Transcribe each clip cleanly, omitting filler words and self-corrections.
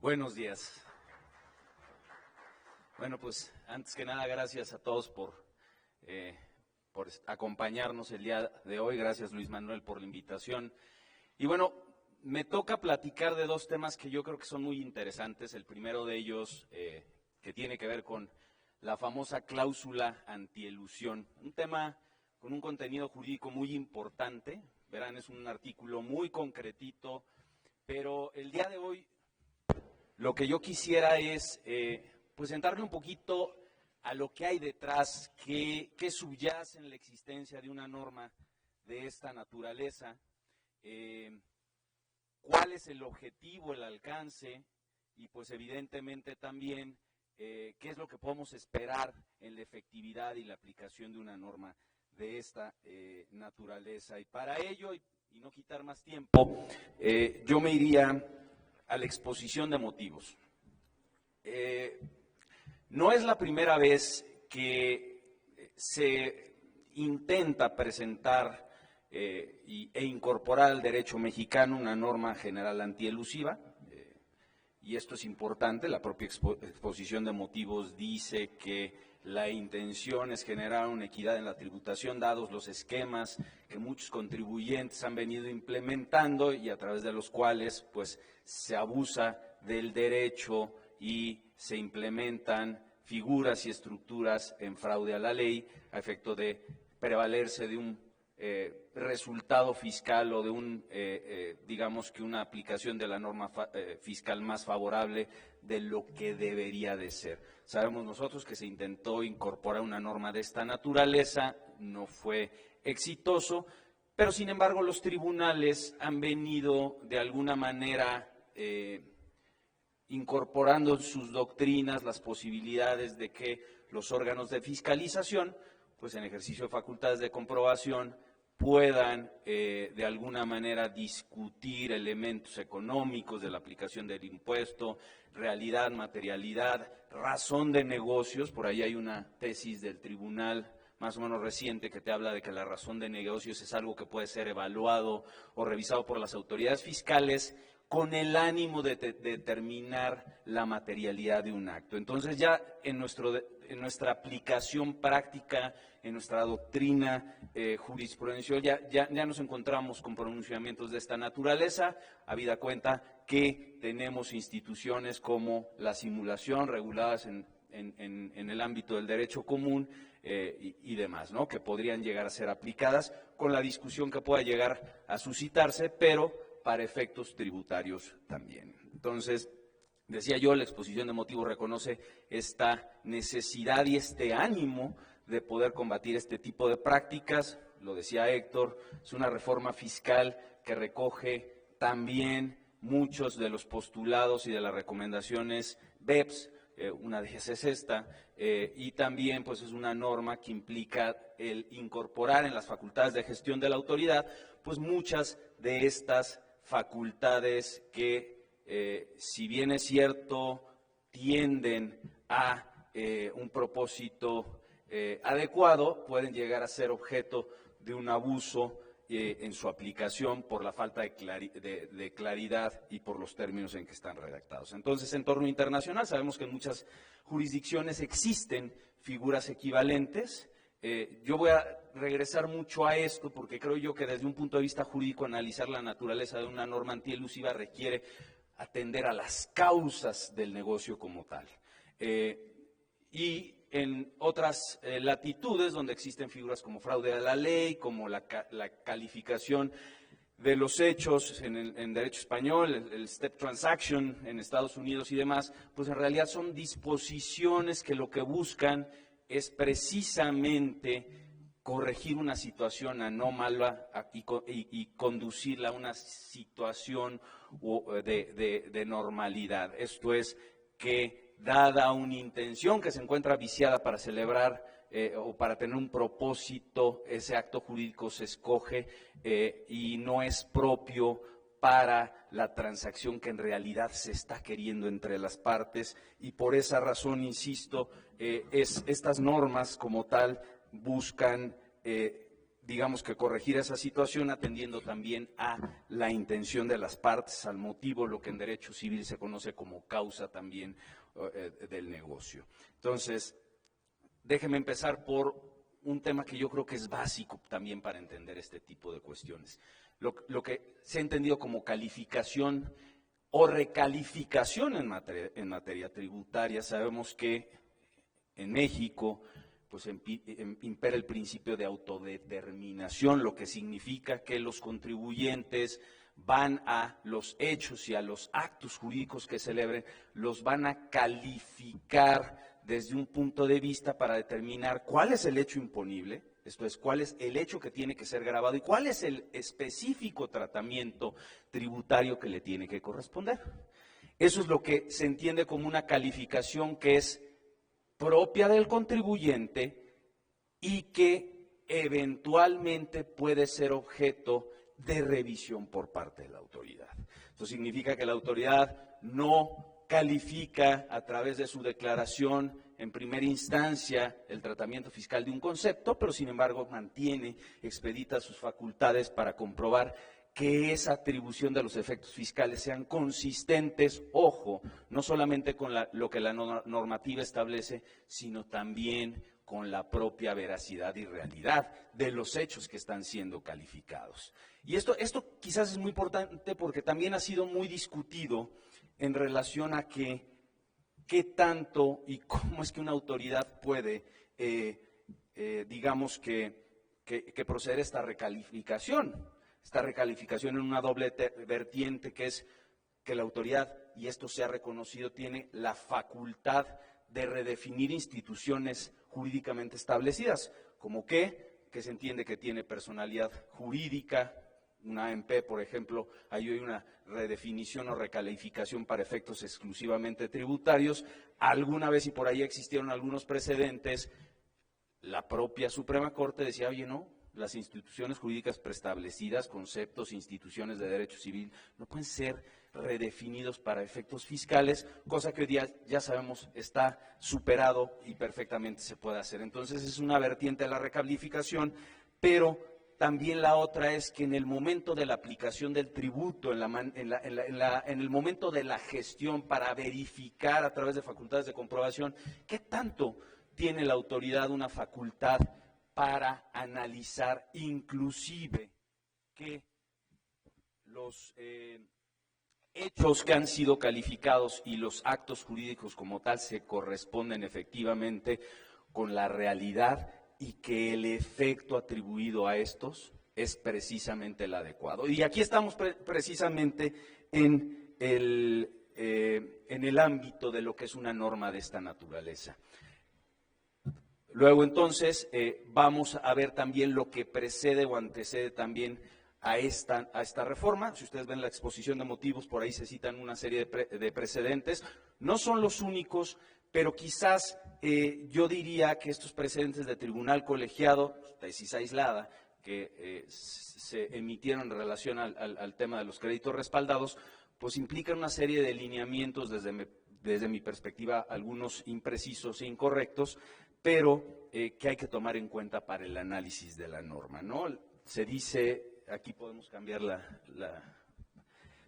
Buenos días. Bueno, pues antes que nada, gracias a todos por acompañarnos el día de hoy. Gracias, Luis Manuel, por la invitación. Y bueno, me toca platicar de dos temas que yo creo que son muy interesantes. El primero de ellos, que tiene que ver con la famosa cláusula antielusión. Un tema con un contenido jurídico muy importante. Verán, es un artículo muy concretito, pero el día de hoy lo que yo quisiera es pues entrarle un poquito a lo que hay detrás, qué subyace en la existencia de una norma de esta naturaleza, cuál es el objetivo, el alcance y pues evidentemente también qué es lo que podemos esperar en la efectividad y la aplicación de una norma de esta naturaleza. Y para ello, y no quitar más tiempo, yo me iría a la exposición de motivos. No es la primera vez que se intenta presentar e incorporar al derecho mexicano una norma general antielusiva, y esto es importante. La propia exposición de motivos dice que la intención es generar una equidad en la tributación, dados los esquemas que muchos contribuyentes han venido implementando y a través de los cuales pues se abusa del derecho y se implementan figuras y estructuras en fraude a la ley a efecto de prevalerse de un resultado fiscal o de digamos que una aplicación de la norma fiscal más favorable de lo que debería de ser. Sabemos nosotros que se intentó incorporar una norma de esta naturaleza, no fue exitoso, pero sin embargo los tribunales han venido de alguna manera incorporando en sus doctrinas las posibilidades de que los órganos de fiscalización, pues en ejercicio de facultades de comprobación, puedan de alguna manera discutir elementos económicos de la aplicación del impuesto, realidad, materialidad, razón de negocios. Por ahí hay una tesis del tribunal más o menos reciente que te habla de que la razón de negocios es algo que puede ser evaluado o revisado por las autoridades fiscales con el ánimo de determinar la materialidad de un acto. Entonces ya en nuestra aplicación práctica, en nuestra doctrina jurisprudencial, ya nos encontramos con pronunciamientos de esta naturaleza, habida cuenta que tenemos instituciones como la simulación reguladas en el ámbito del derecho común y demás, ¿no?, que podrían llegar a ser aplicadas con la discusión que pueda llegar a suscitarse, pero para efectos tributarios también. Entonces, decía yo, la exposición de motivos reconoce esta necesidad y este ánimo de poder combatir este tipo de prácticas. Lo decía Héctor, es una reforma fiscal que recoge también muchos de los postulados y de las recomendaciones BEPS, una de ellas es esta, y también pues es una norma que implica el incorporar en las facultades de gestión de la autoridad pues muchas de estas facultades que, si bien es cierto, tienden a un propósito adecuado, pueden llegar a ser objeto de un abuso en su aplicación por la falta de claridad y por los términos en que están redactados. Entonces, en entorno internacional, sabemos que en muchas jurisdicciones existen figuras equivalentes. Yo voy a regresar mucho a esto porque creo yo que desde un punto de vista jurídico analizar la naturaleza de una norma antielusiva requiere atender a las causas del negocio como tal. Y en otras latitudes donde existen figuras como fraude a la ley, como la calificación de los hechos en derecho español, el step transaction en Estados Unidos y demás, pues en realidad son disposiciones que lo que buscan es precisamente corregir una situación anómala y conducirla a una situación de normalidad. Esto es que, dada una intención que se encuentra viciada para celebrar o para tener un propósito, ese acto jurídico se escoge y no es propio para la transacción que en realidad se está queriendo entre las partes, y por esa razón, insisto, estas normas como tal buscan digamos que corregir esa situación atendiendo también a la intención de las partes, al motivo, lo que en derecho civil se conoce como causa también del negocio. Entonces, déjeme empezar por un tema que yo creo que es básico también para entender este tipo de cuestiones. Lo que se ha entendido como calificación o recalificación en materia tributaria, sabemos que en México pues impera el principio de autodeterminación, lo que significa que los contribuyentes van a los hechos y a los actos jurídicos que celebren, los van a calificar desde un punto de vista para determinar cuál es el hecho imponible, esto es, cuál es el hecho que tiene que ser grabado y cuál es el específico tratamiento tributario que le tiene que corresponder. Eso es lo que se entiende como una calificación que es propia del contribuyente y que eventualmente puede ser objeto de revisión por parte de la autoridad. Esto significa que la autoridad no califica a través de su declaración en primera instancia el tratamiento fiscal de un concepto, pero sin embargo mantiene expeditas sus facultades para comprobar que esa atribución de los efectos fiscales sean consistentes, ojo, no solamente con lo que la normativa establece, sino también con la propia veracidad y realidad de los hechos que están siendo calificados. Y esto quizás es muy importante porque también ha sido muy discutido en relación a qué tanto y cómo es que una autoridad puede, digamos que proceder a esta recalificación en una doble vertiente, que es que la autoridad, y esto se ha reconocido, tiene la facultad de redefinir instituciones jurídicamente establecidas, como que se entiende que tiene personalidad jurídica, una AMP, por ejemplo, hay hoy una redefinición o recalificación para efectos exclusivamente tributarios. Alguna vez, y por ahí existieron algunos precedentes, la propia Suprema Corte decía, oye, no, las instituciones jurídicas preestablecidas, conceptos, instituciones de derecho civil, no pueden ser redefinidos para efectos fiscales, cosa que hoy día ya sabemos está superado y perfectamente se puede hacer. Entonces es una vertiente de la recalificación, pero también la otra es que en el momento de la aplicación del tributo, en el momento de la gestión para verificar a través de facultades de comprobación, ¿qué tanto tiene la autoridad una facultad para analizar inclusive que los hechos que han sido calificados y los actos jurídicos como tal se corresponden efectivamente con la realidad y que el efecto atribuido a estos es precisamente el adecuado? Y aquí estamos precisamente en el ámbito de lo que es una norma de esta naturaleza. Luego entonces vamos a ver también lo que precede o antecede también a esta reforma. Si ustedes ven la exposición de motivos, por ahí se citan una serie de precedentes. No son los únicos, pero quizás yo diría que estos precedentes de tribunal colegiado, tesis aislada, que se emitieron en relación al tema de los créditos respaldados, pues implican una serie de lineamientos desde mi perspectiva, algunos imprecisos e incorrectos, pero que hay que tomar en cuenta para el análisis de la norma, ¿no? Se dice, aquí podemos cambiar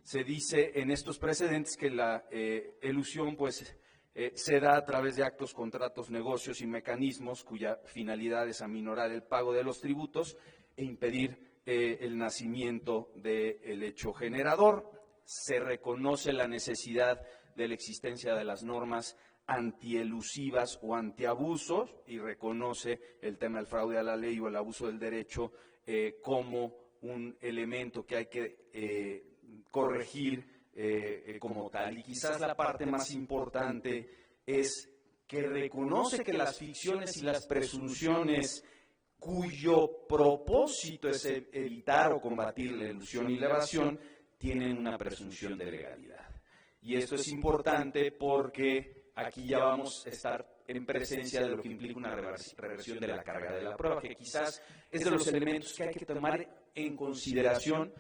se dice en estos precedentes que la elusión pues se da a través de actos, contratos, negocios y mecanismos cuya finalidad es aminorar el pago de los tributos e impedir el nacimiento del hecho generador. Se reconoce la necesidad de la existencia de las normas antielusivas o antiabusos y reconoce el tema del fraude a la ley o el abuso del derecho como un elemento que hay que corregir como tal. Y quizás la parte más importante es que reconoce que las ficciones y las presunciones cuyo propósito es evitar o combatir la ilusión y la evasión tienen una presunción de legalidad. Y esto es importante porque aquí ya vamos a estar en presencia de lo que implica una reversión de la carga de la prueba, que quizás es de los elementos que hay que tomar en consideración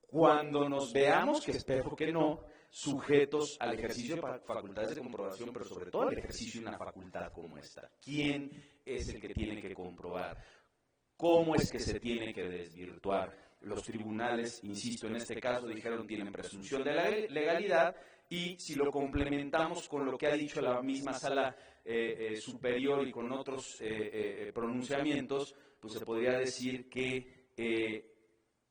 cuando nos veamos, que espero que no, sujetos al ejercicio de facultades de comprobación, pero sobre todo al ejercicio de una facultad como esta. ¿Quién es el que tiene que comprobar cómo es que se tiene que desvirtuar. Los tribunales, insisto, en este caso dijeron tienen presunción de la legalidad, y si lo complementamos con lo que ha dicho la misma sala superior y con otros pronunciamientos, pues se podría decir que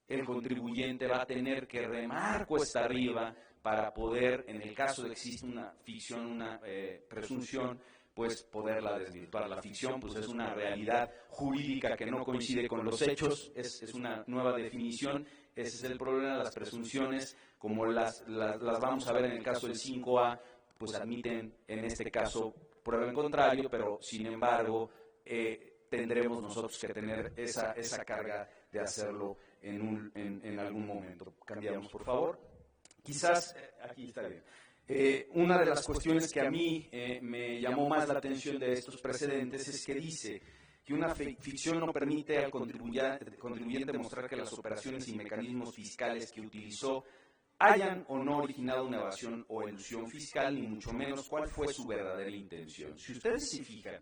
el contribuyente va a tener que remar cuesta arriba para poder, en el caso de que exista una ficción, una presunción, pues poderla desvirtuar. La ficción pues es una realidad jurídica que no coincide con los hechos, es una nueva definición. Ese es el problema. Las presunciones, como las vamos a ver en el caso del 5A, pues admiten en este caso prueba en contrario, pero sin embargo tendremos nosotros que tener esa carga de hacerlo en algún momento. Cambiamos, por favor. Quizás, aquí está bien. Una de las cuestiones que a mí me llamó más la atención de estos precedentes es que dice que una ficción no permite al contribuyente mostrar que las operaciones y mecanismos fiscales que utilizó hayan o no originado una evasión o elusión fiscal, ni mucho menos cuál fue su verdadera intención. Si ustedes se fijan,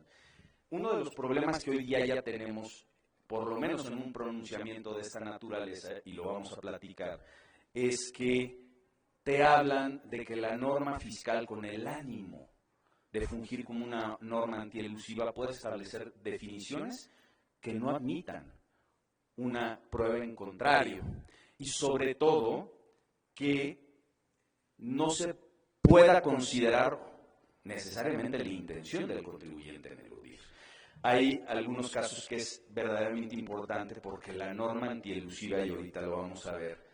uno de los problemas que hoy día ya tenemos, por lo menos en un pronunciamiento de esta naturaleza, y lo vamos a platicar, es que te hablan de que la norma fiscal, con el ánimo de fungir como una norma antielusiva, puede establecer definiciones que no admitan una prueba en contrario, y sobre todo que no se pueda considerar necesariamente la intención del contribuyente en eludir. Hay algunos casos que es verdaderamente importante porque la norma antielusiva, y ahorita lo vamos a ver,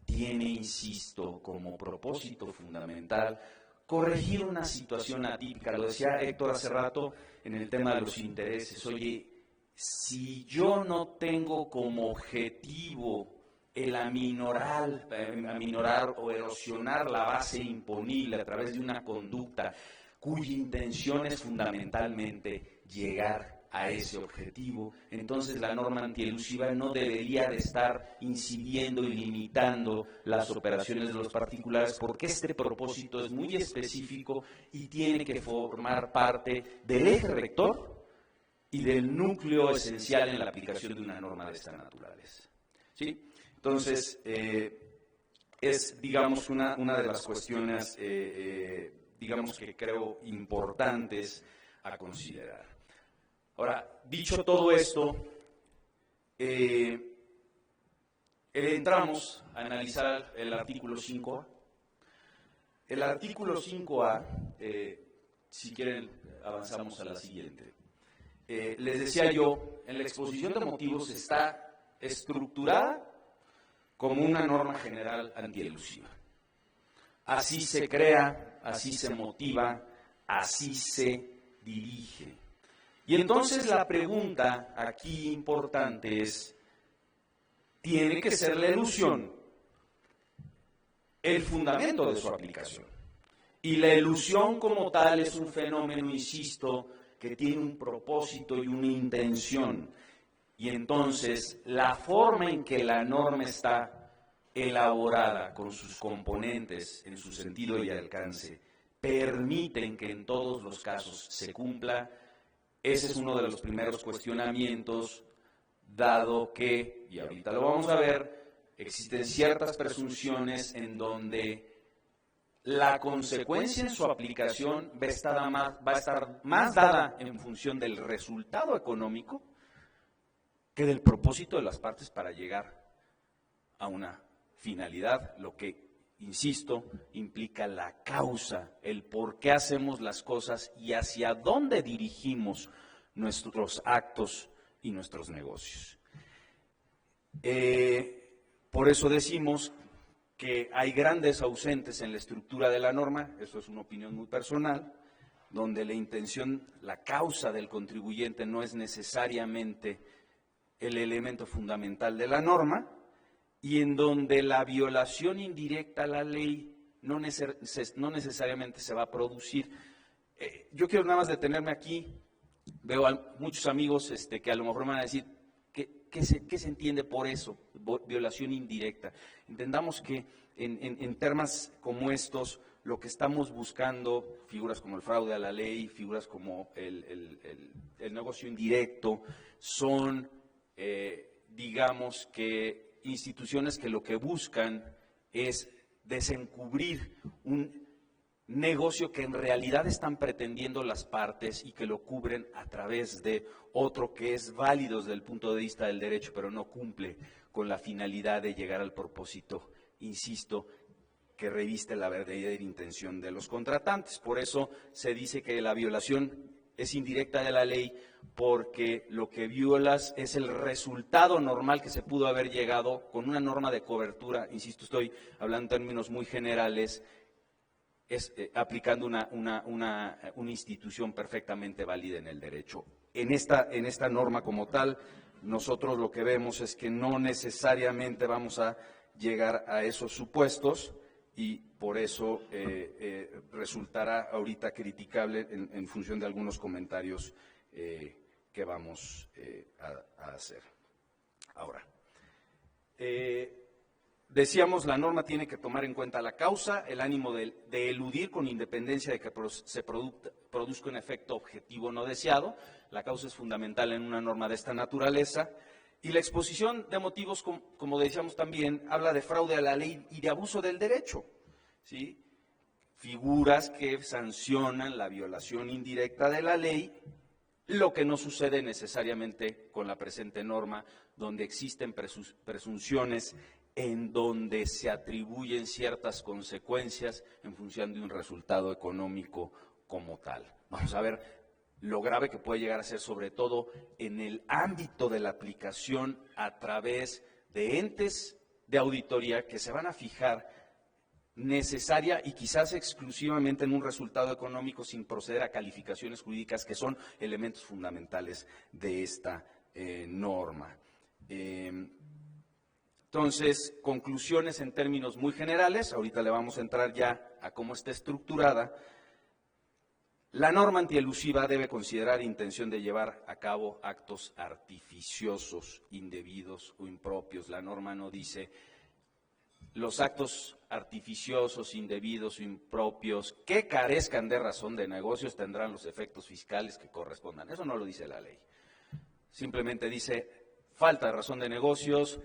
tiene, insisto, como propósito fundamental corregir una situación atípica. Lo decía Héctor hace rato en el tema de los intereses. Oye, si yo no tengo como objetivo el aminorar o erosionar la base imponible a través de una conducta cuya intención es fundamentalmente llegar a ese objetivo, entonces la norma antielusiva no debería de estar incidiendo y limitando las operaciones de los particulares, porque este propósito es muy específico y tiene que formar parte del eje rector y del núcleo esencial en la aplicación de una norma de esta naturaleza. ¿Sí? Entonces, es, digamos, una de las cuestiones, digamos, que creo importantes a considerar. Ahora, dicho todo esto, entramos a analizar el artículo 5A. El artículo 5A, si quieren, avanzamos a la siguiente. Les decía yo, en la exposición de motivos está estructurada como una norma general antielusiva. Así se crea, así se motiva, así se dirige. Y entonces la pregunta aquí importante es, ¿tiene que ser la elusión el fundamento de su aplicación? Y la elusión como tal es un fenómeno, insisto, que tiene un propósito y una intención. Y entonces la forma en que la norma está elaborada con sus componentes en su sentido y alcance permiten que en todos los casos se cumpla. Ese es uno de los primeros cuestionamientos, dado que, y ahorita lo vamos a ver, existen ciertas presunciones en donde la consecuencia en su aplicación va a estar más dada en función del resultado económico que del propósito de las partes para llegar a una finalidad, lo que, insisto, implica la causa, el por qué hacemos las cosas y hacia dónde dirigimos nuestros actos y nuestros negocios. Por eso decimos que hay grandes ausentes en la estructura de la norma, eso es una opinión muy personal, donde la intención, la causa del contribuyente no es necesariamente el elemento fundamental de la norma, y en donde la violación indirecta a la ley no necesariamente se va a producir. Yo quiero nada más detenerme aquí. Veo a muchos amigos que a lo mejor me van a decir, ¿qué se entiende por eso? Violación indirecta. Entendamos que en temas como estos, lo que estamos buscando, figuras como el fraude a la ley, figuras como el negocio indirecto, son digamos que instituciones que lo que buscan es desencubrir un negocio que en realidad están pretendiendo las partes y que lo cubren a través de otro que es válido desde el punto de vista del derecho, pero no cumple con la finalidad de llegar al propósito, insisto, que reviste la verdadera intención de los contratantes. Por eso se dice que la violación es indirecta de la ley, porque lo que violas es el resultado normal que se pudo haber llegado con una norma de cobertura, insisto, estoy hablando en términos muy generales, aplicando una institución perfectamente válida en el derecho. En esta norma como tal, nosotros lo que vemos es que no necesariamente vamos a llegar a esos supuestos y por eso resultará ahorita criticable en función de algunos comentarios que vamos a hacer. Ahora, decíamos, la norma tiene que tomar en cuenta la causa, el ánimo de eludir con independencia de que se produzca un efecto objetivo no deseado. La causa es fundamental en una norma de esta naturaleza. Y la exposición de motivos, como decíamos también, habla de fraude a la ley y de abuso del derecho, ¿sí? Figuras que sancionan la violación indirecta de la ley, lo que no sucede necesariamente con la presente norma, donde existen presunciones en donde se atribuyen ciertas consecuencias en función de un resultado económico como tal. Vamos a ver lo grave que puede llegar a ser, sobre todo en el ámbito de la aplicación a través de entes de auditoría que se van a fijar necesaria y quizás exclusivamente en un resultado económico sin proceder a calificaciones jurídicas que son elementos fundamentales de esta norma. Entonces, conclusiones en términos muy generales, ahorita le vamos a entrar ya a cómo está estructurada. La norma antielusiva debe considerar intención de llevar a cabo actos artificiosos, indebidos o impropios. La norma no dice los actos artificiosos, indebidos o impropios que carezcan de razón de negocios tendrán los efectos fiscales que correspondan. Eso no lo dice la ley. Simplemente dice falta de razón de negocios,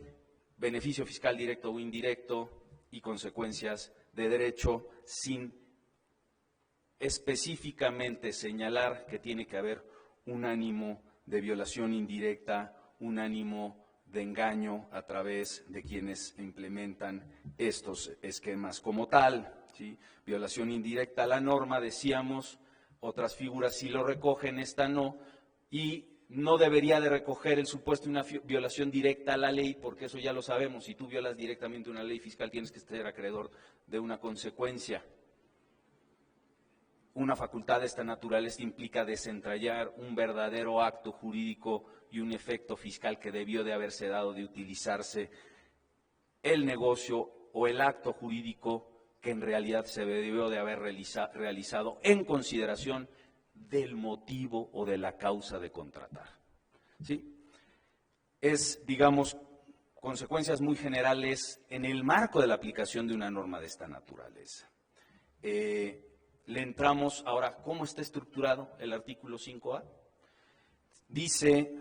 beneficio fiscal directo o indirecto y consecuencias de derecho, sin específicamente señalar que tiene que haber un ánimo de violación indirecta, un ánimo de engaño a través de quienes implementan estos esquemas como tal, ¿sí? Violación indirecta a la norma, decíamos, otras figuras sí lo recogen, esta no, y no debería de recoger el supuesto de una violación directa a la ley, porque eso ya lo sabemos, si tú violas directamente una ley fiscal tienes que ser acreedor de una consecuencia. Una facultad de esta naturaleza implica desentrañar un verdadero acto jurídico y un efecto fiscal que debió de haberse dado de utilizarse el negocio o el acto jurídico que en realidad se debió de haber realizado en consideración del motivo o de la causa de contratar. ¿Sí? Es, digamos, consecuencias muy generales en el marco de la aplicación de una norma de esta naturaleza. Le entramos ahora, ¿cómo está estructurado el artículo 5A? Dice,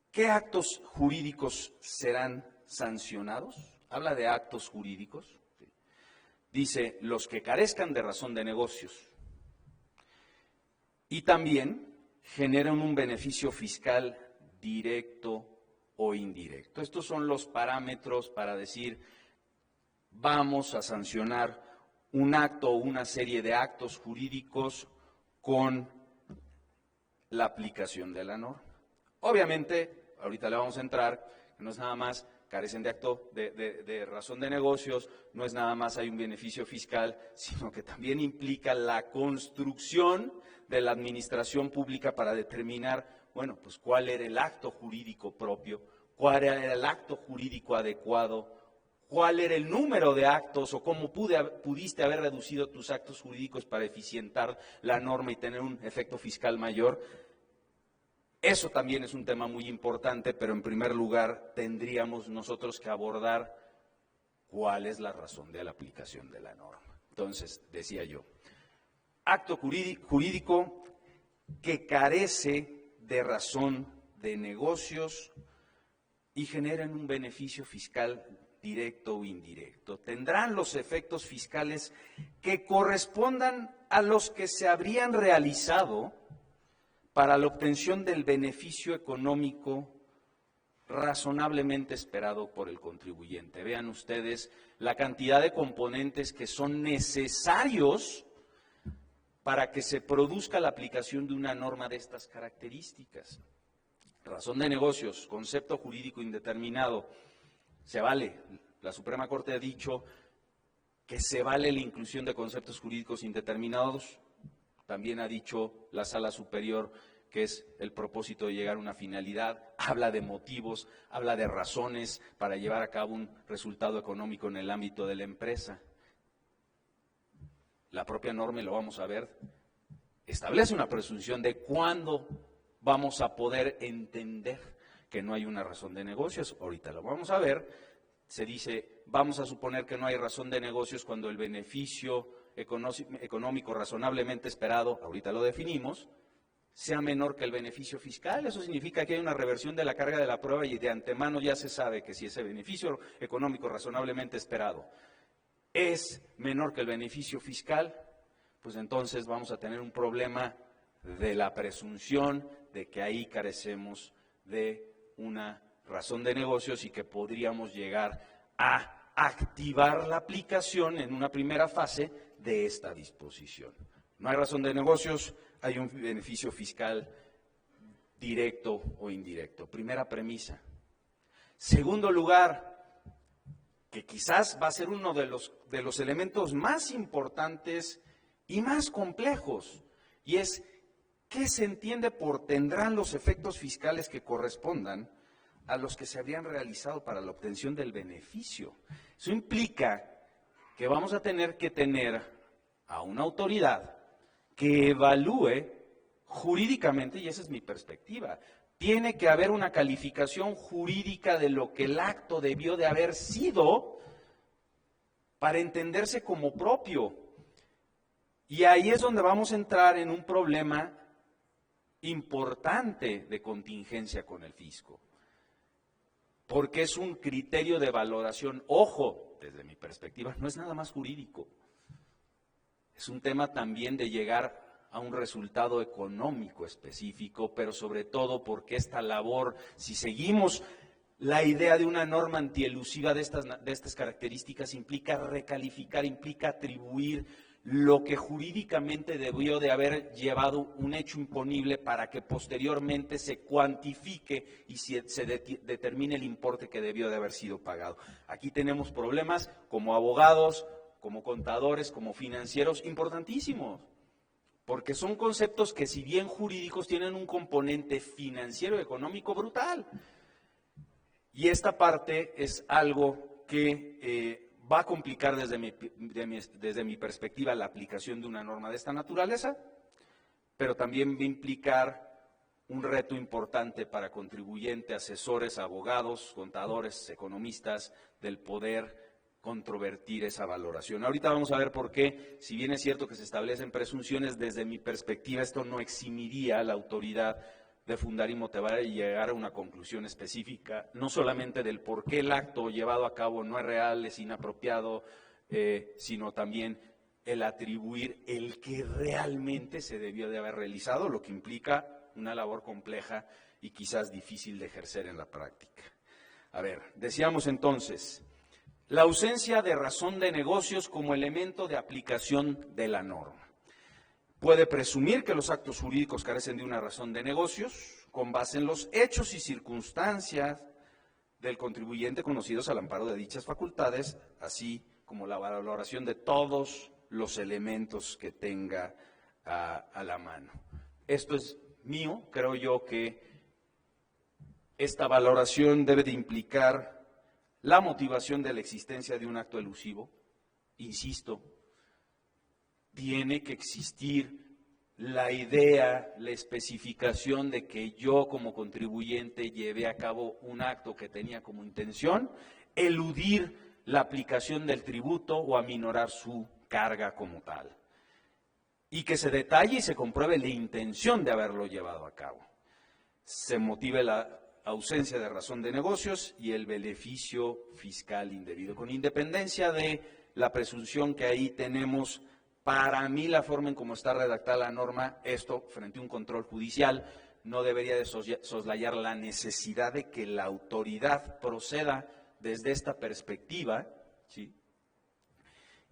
¿qué actos jurídicos serán sancionados? Habla de actos jurídicos. Dice, los que carezcan de razón de negocios y también generan un beneficio fiscal directo o indirecto. Estos son los parámetros para decir, vamos a sancionar un acto o una serie de actos jurídicos con la aplicación de la norma. Obviamente, ahorita le vamos a entrar, no es nada más carecen de acto de razón de negocios, no es nada más hay un beneficio fiscal, sino que también implica la construcción de la administración pública para determinar, bueno, pues cuál era el acto jurídico propio, cuál era el acto jurídico adecuado, cuál era el número de actos o cómo pudiste haber reducido tus actos jurídicos para eficientar la norma y tener un efecto fiscal mayor. Eso también es un tema muy importante, pero en primer lugar tendríamos nosotros que abordar cuál es la razón de la aplicación de la norma. Entonces, decía yo, acto jurídico que carece de razón de negocios y generen un beneficio fiscal directo o indirecto. Tendrán los efectos fiscales que correspondan a los que se habrían realizado para la obtención del beneficio económico razonablemente esperado por el contribuyente. Vean ustedes la cantidad de componentes que son necesarios para que se produzca la aplicación de una norma de estas características. Razón de negocios, concepto jurídico indeterminado, se vale. La Suprema Corte ha dicho que se vale la inclusión de conceptos jurídicos indeterminados. También ha dicho la Sala Superior que es el propósito de llegar a una finalidad, habla de motivos, habla de razones para llevar a cabo un resultado económico en el ámbito de la empresa. La propia norma, y lo vamos a ver, establece una presunción de cuándo vamos a poder entender que no hay una razón de negocios. Ahorita lo vamos a ver. Se dice, vamos a suponer que no hay razón de negocios cuando el beneficio económico razonablemente esperado, ahorita lo definimos, sea menor que el beneficio fiscal. Eso significa que hay una reversión de la carga de la prueba y de antemano ya se sabe que si ese beneficio económico razonablemente esperado es menor que el beneficio fiscal, pues entonces vamos a tener un problema de la presunción de que ahí carecemos de una razón de negocios y que podríamos llegar a activar la aplicación en una primera fase de esta disposición. No hay razón de negocios, hay un beneficio fiscal directo o indirecto. Primera premisa. Segundo lugar, que quizás va a ser uno de los elementos más importantes y más complejos, y es ¿qué se entiende por tendrán los efectos fiscales que correspondan a los que se habrían realizado para la obtención del beneficio? Eso implica que vamos a tener que tener a una autoridad que evalúe jurídicamente, y esa es mi perspectiva, tiene que haber una calificación jurídica de lo que el acto debió de haber sido para entenderse como propio. Y ahí es donde vamos a entrar en un problema importante de contingencia con el fisco, porque es un criterio de valoración, ojo, desde mi perspectiva, no es nada más jurídico, es un tema también de llegar a un resultado económico específico, pero sobre todo porque esta labor, si seguimos la idea de una norma antielusiva de estas características, implica recalificar, implica atribuir lo que jurídicamente debió de haber llevado un hecho imponible para que posteriormente se cuantifique y se determine el importe que debió de haber sido pagado. Aquí tenemos problemas como abogados, como contadores, como financieros, importantísimos, porque son conceptos que si bien jurídicos tienen un componente financiero y económico brutal. Y esta parte es algo que va a complicar desde mi perspectiva la aplicación de una norma de esta naturaleza, pero también va a implicar un reto importante para contribuyentes, asesores, abogados, contadores, economistas, del poder controvertir esa valoración. Ahorita vamos a ver por qué, si bien es cierto que se establecen presunciones, desde mi perspectiva esto no eximiría a la autoridad de fundar y motivar y llegar a una conclusión específica, no solamente del por qué el acto llevado a cabo no es real, es inapropiado, sino también el atribuir el que realmente se debió de haber realizado, lo que implica una labor compleja y quizás difícil de ejercer en la práctica. A ver, decíamos entonces, la ausencia de razón de negocios como elemento de aplicación de la norma. Puede presumir que los actos jurídicos carecen de una razón de negocios con base en los hechos y circunstancias del contribuyente conocidos al amparo de dichas facultades, así como la valoración de todos los elementos que tenga a la mano. Esto es mío, creo yo que esta valoración debe de implicar la motivación de la existencia de un acto elusivo. Insisto, tiene que existir la idea, la especificación de que yo como contribuyente llevé a cabo un acto que tenía como intención eludir la aplicación del tributo o aminorar su carga como tal. Y que se detalle y se compruebe la intención de haberlo llevado a cabo. se motive la ausencia de razón de negocios y el beneficio fiscal indebido. Con independencia de la presunción que ahí tenemos, para mí la forma en cómo está redactada la norma, esto frente a un control judicial, no debería de soslayar la necesidad de que la autoridad proceda desde esta perspectiva, ¿sí?,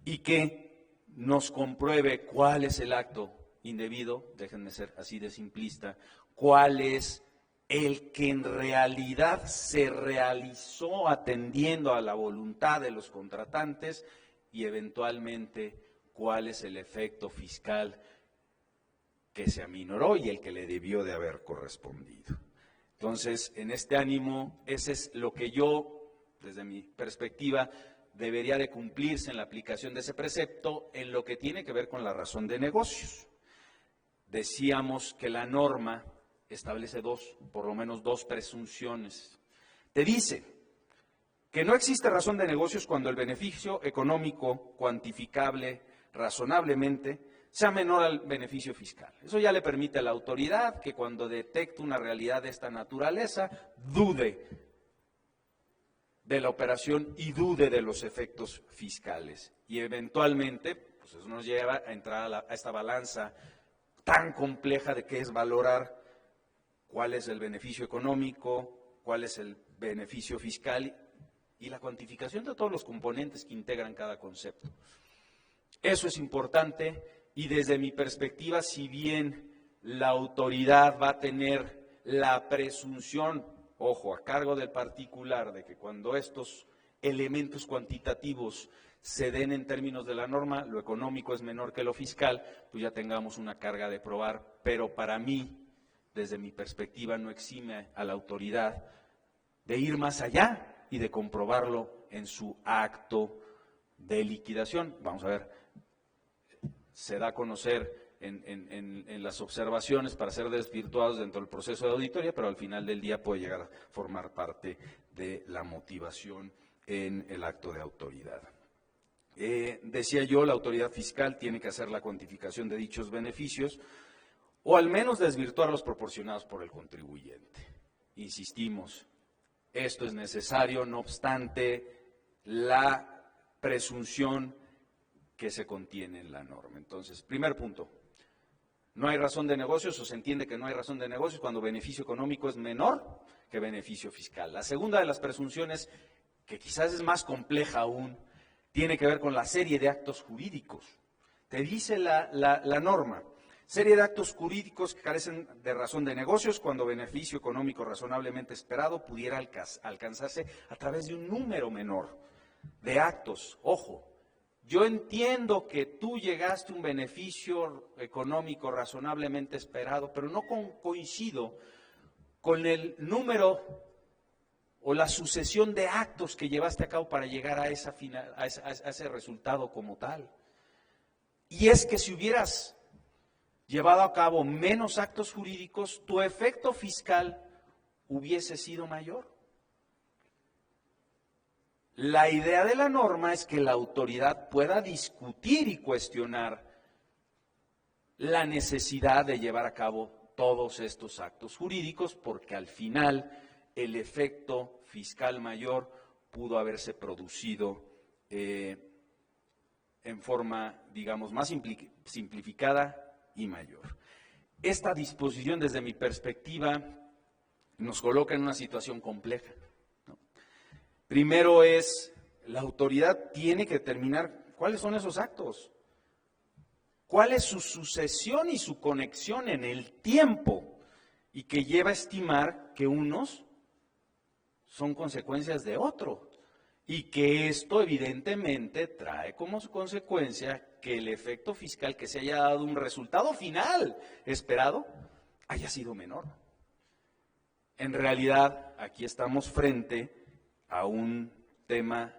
y que nos compruebe cuál es el acto indebido, déjenme ser así de simplista, cuál es el que en realidad se realizó atendiendo a la voluntad de los contratantes y eventualmente cuál es el efecto fiscal que se aminoró y el que le debió de haber correspondido. Entonces, en este ánimo, ese es lo que yo, desde mi perspectiva, debería de cumplirse en la aplicación de ese precepto en lo que tiene que ver con la razón de negocios. Decíamos que la norma establece por lo menos dos presunciones. Te dice que no existe razón de negocios cuando el beneficio económico cuantificable razonablemente sea menor al beneficio fiscal. Eso ya le permite a la autoridad que cuando detecte una realidad de esta naturaleza, dude de la operación y dude de los efectos fiscales. Y eventualmente, pues eso nos lleva a entrar a esta balanza tan compleja de que es valorar cuál es el beneficio económico, cuál es el beneficio fiscal y la cuantificación de todos los componentes que integran cada concepto. Eso es importante y desde mi perspectiva, si bien la autoridad va a tener la presunción, ojo, a cargo del particular, de que cuando estos elementos cuantitativos se den en términos de la norma, lo económico es menor que lo fiscal, pues ya tengamos una carga de probar, pero para mí, desde mi perspectiva, no exime a la autoridad de ir más allá y de comprobarlo en su acto de liquidación. Vamos a ver, se da a conocer en las observaciones para ser desvirtuados dentro del proceso de auditoría, pero al final del día puede llegar a formar parte de la motivación en el acto de autoridad. Decía yo, la autoridad fiscal tiene que hacer la cuantificación de dichos beneficios o al menos desvirtuar los proporcionados por el contribuyente. Insistimos, esto es necesario, no obstante la presunción que se contiene en la norma. Entonces, primer punto, no hay razón de negocios o se entiende que no hay razón de negocios cuando beneficio económico es menor que beneficio fiscal. La segunda de las presunciones, que quizás es más compleja aún, tiene que ver con la serie de actos jurídicos. Te dice la norma, serie de actos jurídicos que carecen de razón de negocios cuando beneficio económico razonablemente esperado pudiera alcanzarse a través de un número menor de actos. Ojo, yo entiendo que tú llegaste a un beneficio económico razonablemente esperado, pero no coincido con el número o la sucesión de actos que llevaste a cabo para llegar a ese resultado como tal. Y es que si hubieras llevado a cabo menos actos jurídicos, tu efecto fiscal hubiese sido mayor. La idea de la norma es que la autoridad pueda discutir y cuestionar la necesidad de llevar a cabo todos estos actos jurídicos, porque al final el efecto fiscal mayor pudo haberse producido en forma, digamos, más simplificada y mayor. Esta disposición, desde mi perspectiva, nos coloca en una situación compleja, ¿no? Primero la autoridad tiene que determinar cuáles son esos actos, cuál es su sucesión y su conexión en el tiempo, y que lleva a estimar que unos son consecuencias de otro, y que esto evidentemente trae como consecuencia que el efecto fiscal que se haya dado un resultado final esperado haya sido menor. En realidad, aquí estamos frente a un tema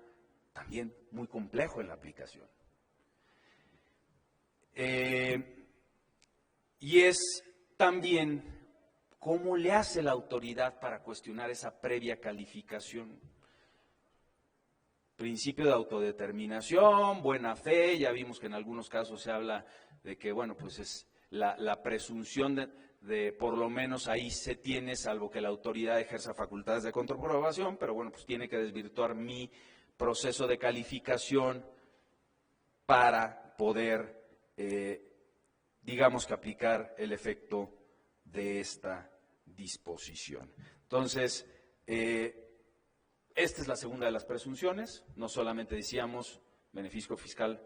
también muy complejo en la aplicación. Y es también cómo le hace la autoridad para cuestionar esa previa calificación. Principio de autodeterminación, buena fe, ya vimos que en algunos casos se habla de que, bueno, pues es la presunción por lo menos ahí se tiene, salvo que la autoridad ejerza facultades de comprobación, pero bueno, pues tiene que desvirtuar mi proceso de calificación para poder, digamos que aplicar el efecto de esta disposición. Entonces, esta es la segunda de las presunciones. No solamente decíamos beneficio fiscal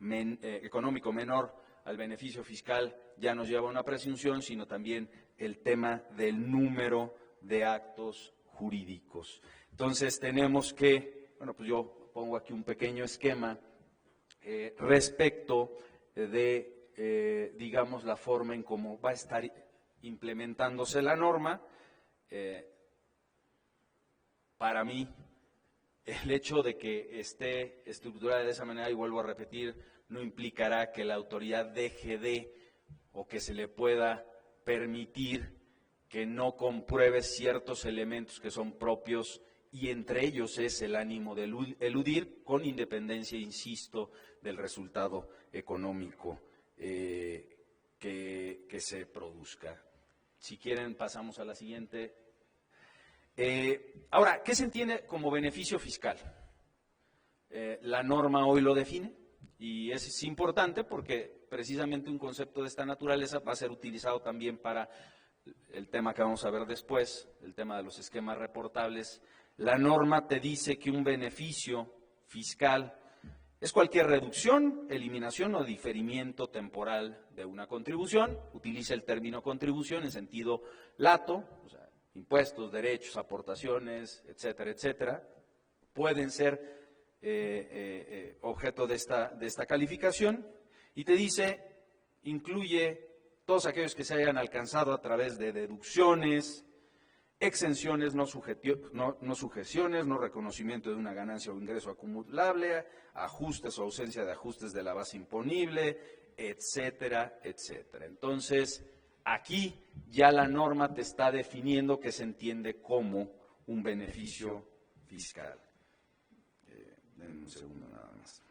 económico menor al beneficio fiscal ya nos lleva a una presunción, sino también el tema del número de actos jurídicos. Entonces tenemos que, bueno, pues yo pongo aquí un pequeño esquema respecto de, digamos, la forma en cómo va a estar implementándose la norma. Para mí, el hecho de que esté estructurada de esa manera, y vuelvo a repetir, no implicará que la autoridad deje de o que se le pueda permitir que no compruebe ciertos elementos que son propios, y entre ellos es el ánimo de eludir, con independencia, insisto, del resultado económico que se produzca. Si quieren, pasamos a la siguiente. Ahora, ¿qué se entiende como beneficio fiscal? La norma hoy lo define y es importante porque precisamente un concepto de esta naturaleza va a ser utilizado también para el tema que vamos a ver después, el tema de los esquemas reportables. La norma te dice que un beneficio fiscal es cualquier reducción, eliminación o diferimiento temporal de una contribución. Utiliza el término contribución en sentido lato, o sea, impuestos, derechos, aportaciones, etcétera, etcétera, pueden ser objeto de esta calificación, y te dice, incluye todos aquellos que se hayan alcanzado a través de deducciones, exenciones, no sujeciones, no reconocimiento de una ganancia o ingreso acumulable, ajustes o ausencia de ajustes de la base imponible, etcétera, etcétera. Entonces, aquí ya la norma te está definiendo qué se entiende como un beneficio fiscal. Denme un segundo nada más.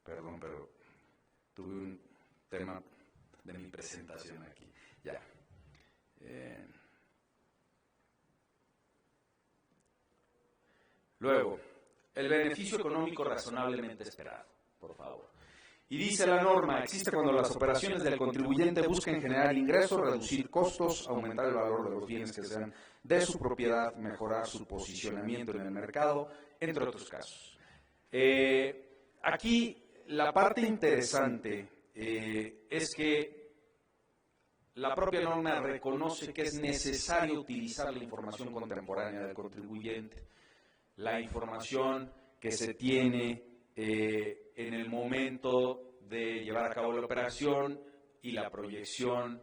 Perdón, pero tuve un tema de mi presentación aquí. Ya. Luego, el beneficio económico razonablemente esperado, por favor. Y dice la norma, existe cuando las operaciones del contribuyente busquen generar ingresos, reducir costos, aumentar el valor de los bienes que sean de su propiedad, mejorar su posicionamiento en el mercado, entre otros casos. Aquí la parte interesante es que la propia norma reconoce que es necesario utilizar la información contemporánea del contribuyente, la información que se tiene en el momento de llevar a cabo la operación y la proyección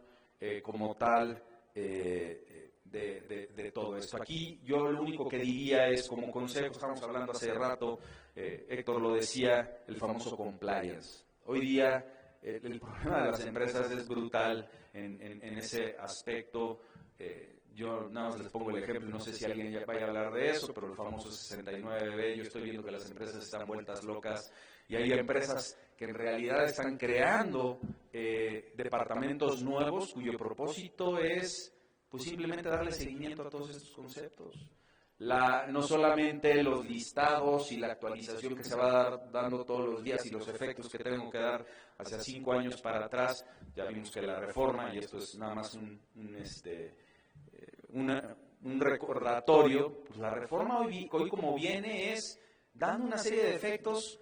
como tal de todo esto. Aquí yo lo único que diría es, como consejo, estamos hablando hace rato, Héctor lo decía, el famoso compliance. Hoy día el problema de las empresas es brutal en ese aspecto. Yo nada más les pongo el ejemplo, no sé si alguien ya vaya a hablar de eso, pero el famoso 69B, yo estoy viendo que las empresas están vueltas locas y hay empresas que en realidad están creando departamentos nuevos cuyo propósito es pues simplemente darle seguimiento a todos estos conceptos. No solamente los listados y la actualización que se va dando todos los días y los efectos que tengo que dar hacia 5 años para atrás, ya vimos que la reforma, y esto es nada más un recordatorio, pues la reforma hoy como viene es dando una serie de efectos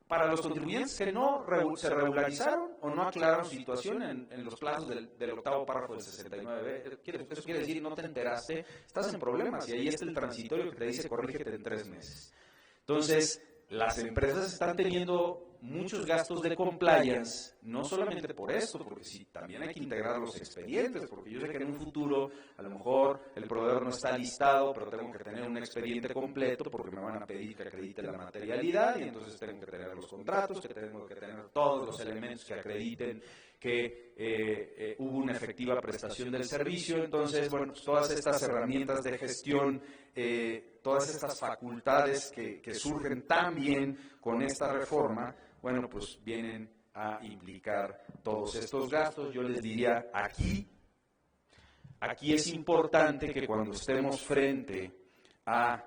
para los contribuyentes que no se regularizaron o no aclararon su situación en los plazos del octavo párrafo del 69B. Eso quiere decir, no te enteraste, estás en problemas, y ahí está el transitorio que te dice corrígete en 3 meses. Entonces, las empresas están teniendo muchos gastos de compliance, no solamente por esto, porque sí, también hay que integrar los expedientes, porque yo sé que en un futuro a lo mejor el proveedor no está listado, pero tengo que tener un expediente completo porque me van a pedir que acredite la materialidad, y entonces tengo que tener los contratos, que tengo que tener todos los elementos que acrediten que hubo una efectiva prestación del servicio. Entonces, bueno, pues todas estas herramientas de gestión, todas estas facultades que surgen también con esta reforma, bueno, pues vienen a implicar todos estos gastos. Yo les diría, aquí es importante que cuando estemos frente a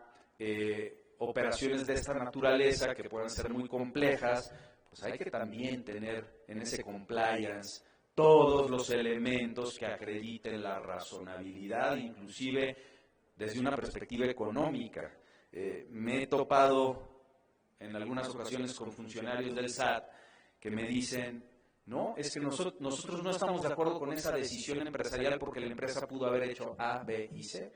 operaciones de esta naturaleza, que puedan ser muy complejas, pues hay que también tener en ese compliance todos los elementos que acrediten la razonabilidad, inclusive desde una perspectiva económica. Me he topado en algunas ocasiones con funcionarios del SAT que me dicen, no, es que nosotros no estamos de acuerdo con esa decisión empresarial porque la empresa pudo haber hecho A, B y C.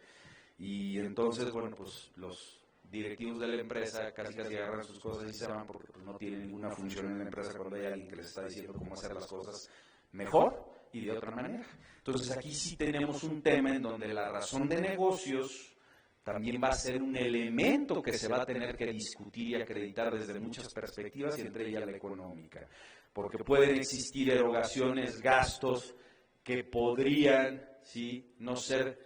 Y entonces, bueno, pues los directivos de la empresa casi agarran sus cosas y se van porque pues, no tienen ninguna función en la empresa cuando hay alguien que les está diciendo cómo hacer las cosas mejor y de otra manera. Entonces aquí sí tenemos un tema en donde la razón de negocios también va a ser un elemento que se va a tener que discutir y acreditar desde muchas perspectivas y entre ellas la económica, porque pueden existir erogaciones, gastos que podrían no ser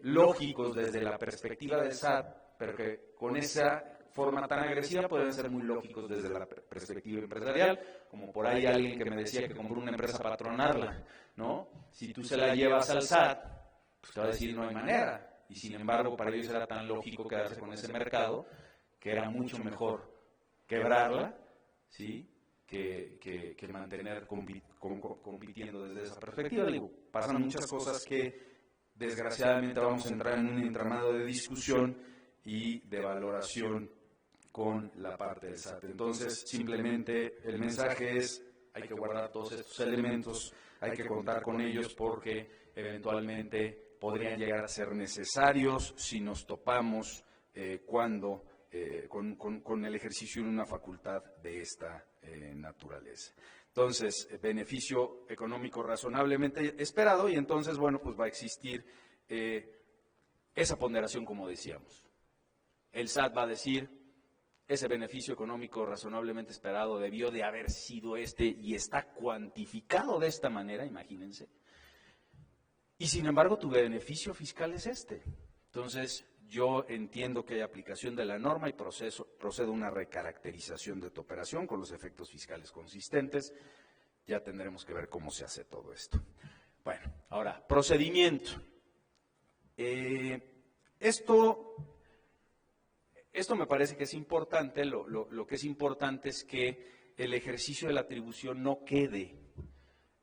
lógicos desde la perspectiva del SAT, pero que con esa forma tan agresiva pueden ser muy lógicos desde la perspectiva empresarial, como por ahí alguien que me decía que compró una empresa para tronarla, ¿no? Si tú se la llevas al SAT, pues te va a decir no hay manera, y sin embargo para ellos era tan lógico quedarse con ese mercado, que era mucho mejor quebrarla, ¿sí?, que mantener compitiendo desde esa perspectiva. Digo, pasan muchas cosas que desgraciadamente vamos a entrar en un entramado de discusión y de valoración con la parte del SAT. Entonces, simplemente el mensaje es, hay que guardar todos estos elementos, hay que contar con ellos porque eventualmente podrían llegar a ser necesarios si nos topamos con el ejercicio de una facultad de esta naturaleza. Entonces, beneficio económico razonablemente esperado y entonces, bueno, pues va a existir esa ponderación como decíamos. El SAT va a decir, ese beneficio económico razonablemente esperado debió de haber sido y está cuantificado de esta manera, imagínense. Y sin embargo, tu beneficio fiscal es este. Entonces, yo entiendo que hay aplicación de la norma y procede una recaracterización de tu operación con los efectos fiscales consistentes. Ya tendremos que ver cómo se hace todo esto. Bueno, ahora, procedimiento. Esto me parece que es importante. Lo que es importante es que el ejercicio de la atribución no quede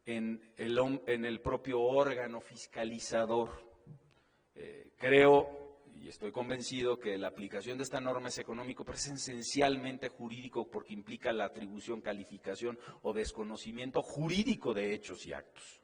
en el propio órgano fiscalizador. Creo y estoy convencido que la aplicación de esta norma es económico, pero es esencialmente jurídico porque implica la atribución, calificación o desconocimiento jurídico de hechos y actos,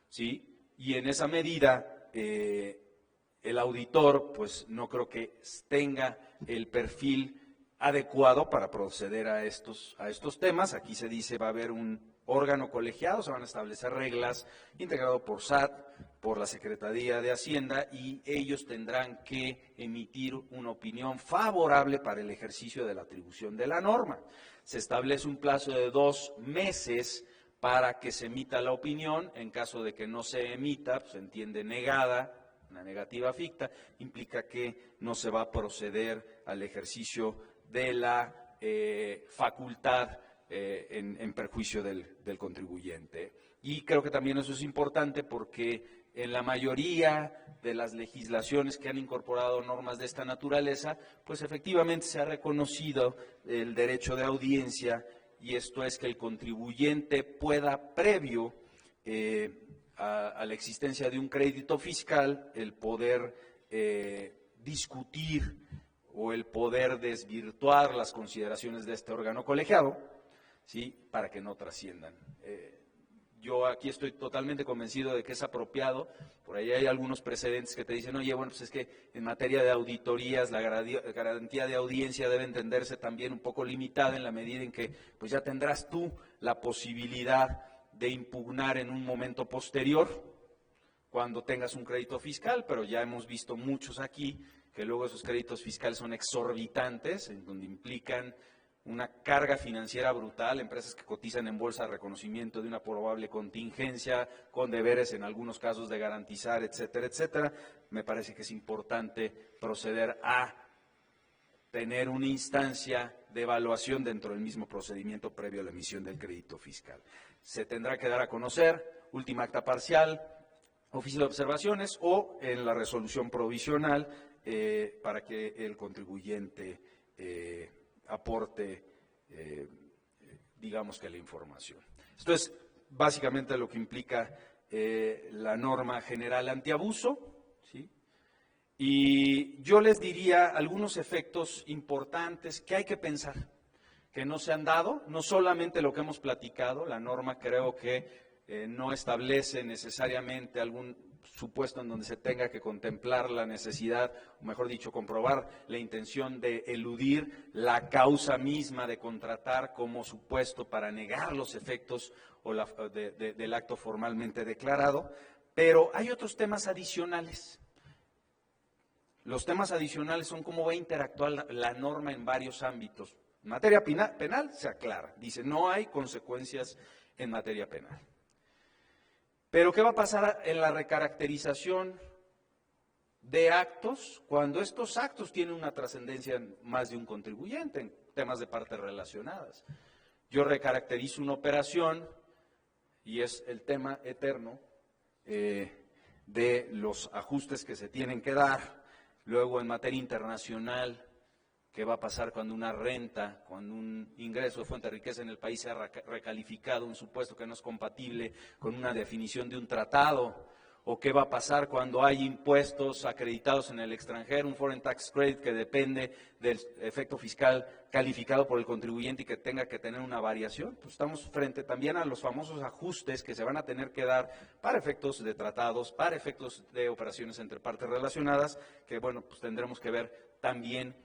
¿sí? Y en esa medida, el auditor, pues no creo que tenga el perfil adecuado para proceder a estos temas. Aquí se dice va a haber un órgano colegiado, se van a establecer reglas integrado por SAT, por la Secretaría de Hacienda y ellos tendrán que emitir una opinión favorable para el ejercicio de la atribución de la norma. Se establece un plazo de 2 meses para que se emita la opinión. En caso de que no se emita, pues se entiende negada, una negativa ficta, implica que no se va a proceder al ejercicio de la facultad en perjuicio del contribuyente. Y creo que también eso es importante porque en la mayoría de las legislaciones que han incorporado normas de esta naturaleza, pues efectivamente se ha reconocido el derecho de audiencia, y esto es que el contribuyente pueda, previo a la existencia de un crédito fiscal, el poder discutir o el poder desvirtuar las consideraciones de este órgano colegiado, ¿sí?, para que no trasciendan. Yo aquí estoy totalmente convencido de que es apropiado. Por ahí hay algunos precedentes que te dicen, oye, bueno, pues es que en materia de auditorías la garantía de audiencia debe entenderse también un poco limitada en la medida en que pues ya tendrás tú la posibilidad de impugnar en un momento posterior cuando tengas un crédito fiscal, pero ya hemos visto muchos aquí que luego esos créditos fiscales son exorbitantes, en donde implican una carga financiera brutal, empresas que cotizan en bolsa, reconocimiento de una probable contingencia, con deberes en algunos casos de garantizar, etcétera, etcétera. Me parece que es importante proceder a tener una instancia de evaluación dentro del mismo procedimiento previo a la emisión del crédito fiscal. Se tendrá que dar a conocer última acta parcial, oficio de observaciones o en la resolución provisional para que el contribuyente aporte, digamos que la información. Esto es básicamente lo que implica la norma general antiabuso, ¿sí? Y yo les diría algunos efectos importantes que hay que pensar, que no se han dado, no solamente lo que hemos platicado, la norma creo que no establece necesariamente algún supuesto en donde se tenga que contemplar la necesidad, o mejor dicho, comprobar la intención de eludir la causa misma de contratar como supuesto para negar los efectos o del acto formalmente declarado, pero hay otros temas adicionales. Los temas adicionales son cómo va a interactuar la norma en varios ámbitos. En materia penal se aclara, dice no hay consecuencias en materia penal. Pero ¿qué va a pasar en la recaracterización de actos cuando estos actos tienen una trascendencia en más de un contribuyente, en temas de partes relacionadas? Yo recaracterizo una operación y es el tema eterno de los ajustes que se tienen que dar. Luego en materia internacional, ¿qué va a pasar cuando una renta, cuando un ingreso de fuente de riqueza en el país sea recalificado, un supuesto que no es compatible con una definición de un tratado? ¿O qué va a pasar cuando hay impuestos acreditados en el extranjero, un foreign tax credit que depende del efecto fiscal calificado por el contribuyente y que tenga que tener una variación? Pues estamos frente también a los famosos ajustes que se van a tener que dar para efectos de tratados, para efectos de operaciones entre partes relacionadas, que bueno, pues tendremos que ver también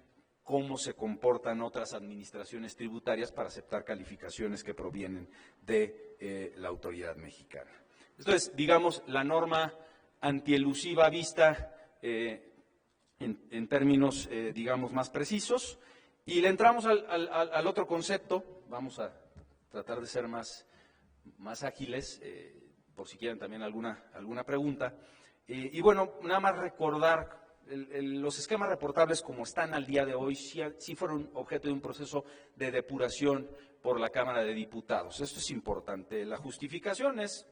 cómo se comportan otras administraciones tributarias para aceptar calificaciones que provienen de la autoridad mexicana. Entonces, digamos, la norma antielusiva vista en términos, digamos, más precisos, y le entramos al otro concepto. Vamos a tratar de ser más ágiles, por si quieren también alguna pregunta. Y bueno, nada más recordar, los esquemas reportables como están al día de hoy sí fueron objeto de un proceso de depuración por la Cámara de Diputados. Esto es importante. La justificación es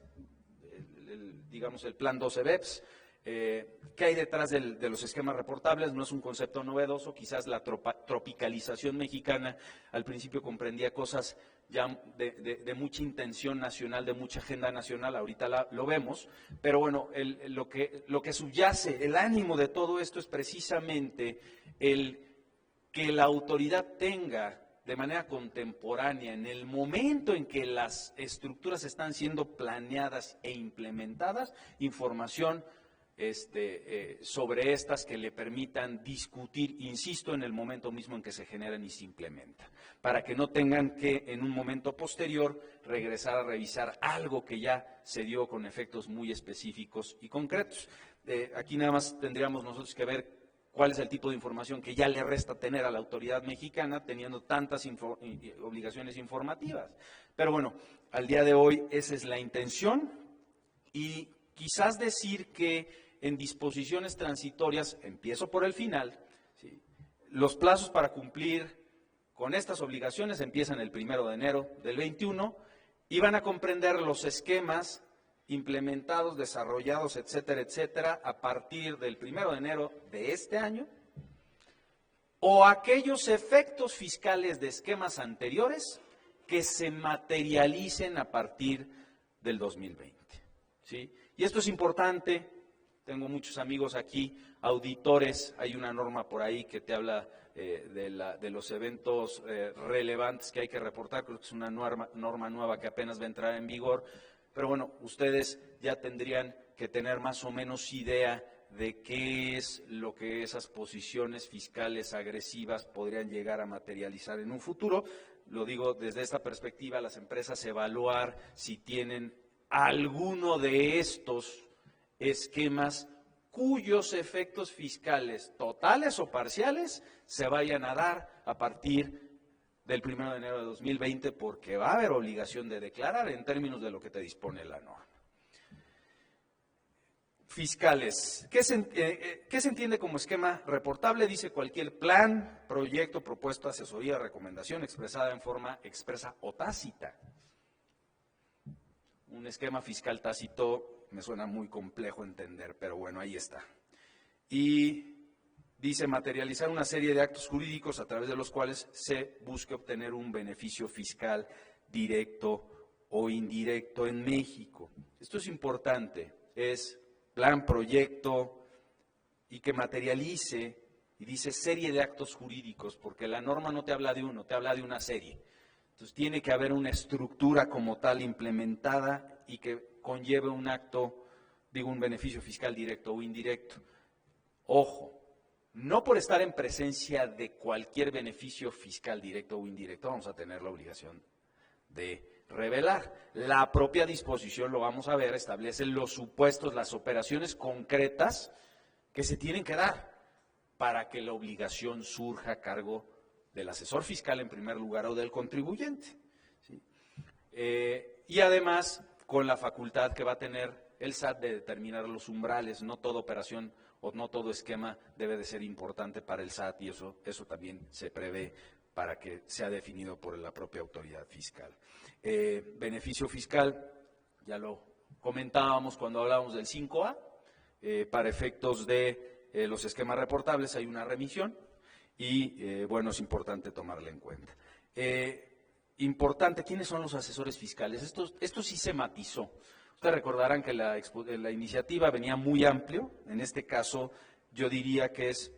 digamos, el plan 12 BEPS. ¿Qué hay detrás de los esquemas reportables? No es un concepto novedoso, quizás la tropicalización mexicana al principio comprendía cosas ya de mucha intención nacional, de mucha agenda nacional, ahorita lo vemos, pero bueno, lo que subyace, el ánimo de todo esto es precisamente el que la autoridad tenga de manera contemporánea, en el momento en que las estructuras están siendo planeadas e implementadas, información sobre estas que le permitan discutir, insisto, en el momento mismo en que se generan y se implementan, para que no tengan que en un momento posterior regresar a revisar algo que ya se dio con efectos muy específicos y concretos. Aquí nada más tendríamos nosotros que ver cuál es el tipo de información que ya le resta tener a la autoridad mexicana teniendo tantas obligaciones informativas. Pero bueno, al día de hoy esa es la intención y quizás decir que en disposiciones transitorias, empiezo por el final, ¿sí? Los plazos para cumplir con estas obligaciones empiezan el 1 de enero del 21 y van a comprender los esquemas implementados, desarrollados, etcétera, etcétera, a partir del 1 de enero de este año, o aquellos efectos fiscales de esquemas anteriores que se materialicen a partir del 2020. ¿Sí? Y esto es importante, tengo muchos amigos aquí, auditores, hay una norma por ahí que te habla de los eventos relevantes que hay que reportar, creo que es una norma nueva que apenas va a entrar en vigor. Pero bueno, ustedes ya tendrían que tener más o menos idea de qué es lo que esas posiciones fiscales agresivas podrían llegar a materializar en un futuro. Lo digo desde esta perspectiva, las empresas evaluar si tienen alguno de estos esquemas cuyos efectos fiscales totales o parciales se vayan a dar a partir del 1 de enero de 2020 porque va a haber obligación de declarar en términos de lo que te dispone la norma. Fiscales. ¿Qué se entiende como esquema reportable? Dice cualquier plan, proyecto, propuesta, asesoría, recomendación expresada en forma expresa o tácita. Un esquema fiscal tácito me suena muy complejo entender, pero bueno, ahí está. Y dice materializar una serie de actos jurídicos a través de los cuales se busque obtener un beneficio fiscal directo o indirecto en México. Esto es importante, es plan, proyecto, y que materialice, y dice serie de actos jurídicos, porque la norma no te habla de uno, te habla de una serie. Entonces tiene que haber una estructura como tal implementada y que conlleve un acto, digo, un beneficio fiscal directo o indirecto. Ojo, no por estar en presencia de cualquier beneficio fiscal directo o indirecto vamos a tener la obligación de revelar. La propia disposición, lo vamos a ver, establece los supuestos, las operaciones concretas que se tienen que dar para que la obligación surja a cargo del asesor fiscal en primer lugar o del contribuyente. ¿Sí? Y además con la facultad que va a tener el SAT de determinar los umbrales. No toda operación o no todo esquema debe de ser importante para el SAT y eso también se prevé para que sea definido por la propia autoridad fiscal. Beneficio fiscal, ya lo comentábamos cuando hablábamos del 5A, para efectos de los esquemas reportables hay una remisión y bueno, es importante tomarla en cuenta. Importante, ¿quiénes son los asesores fiscales? Esto sí se matizó. Ustedes recordarán que la iniciativa venía muy amplio, en este caso yo diría que es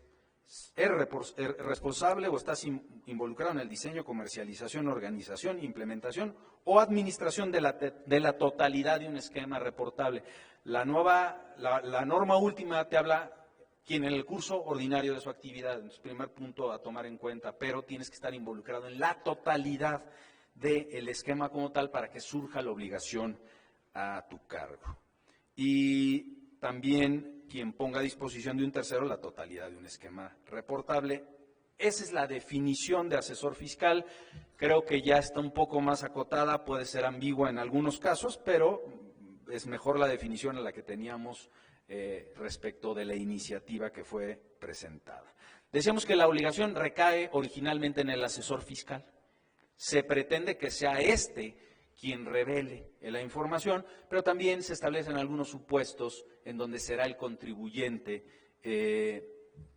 responsable o estás involucrado en el diseño, comercialización, organización, implementación o administración de la totalidad de un esquema reportable. La norma última te habla quien en el curso ordinario de su actividad, entonces primer punto a tomar en cuenta, pero tienes que estar involucrado en la totalidad del esquema como tal para que surja la obligación a tu cargo. Y también quien ponga a disposición de un tercero la totalidad de un esquema reportable. Esa es la definición de asesor fiscal. Creo que ya está un poco más acotada, puede ser ambigua en algunos casos, pero es mejor la definición a la que teníamos respecto de la iniciativa que fue presentada. Decíamos que la obligación recae originalmente en el asesor fiscal. Se pretende que sea quien revele la información, pero también se establecen algunos supuestos en donde será el contribuyente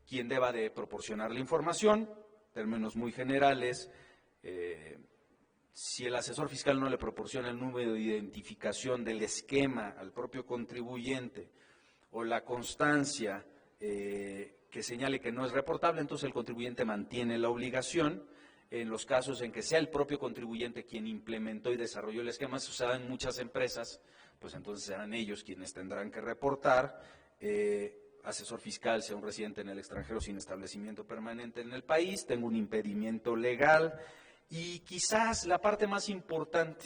quien deba de proporcionar la información, términos muy generales. Si el asesor fiscal no le proporciona el número de identificación del esquema al propio contribuyente o la constancia que señale que no es reportable, entonces el contribuyente mantiene la obligación. En los casos en que sea el propio contribuyente quien implementó y desarrolló el esquema, eso se da en muchas empresas, pues entonces serán ellos quienes tendrán que reportar. Asesor fiscal, sea un residente en el extranjero sin establecimiento permanente en el país, tengo un impedimento legal y quizás la parte más importante,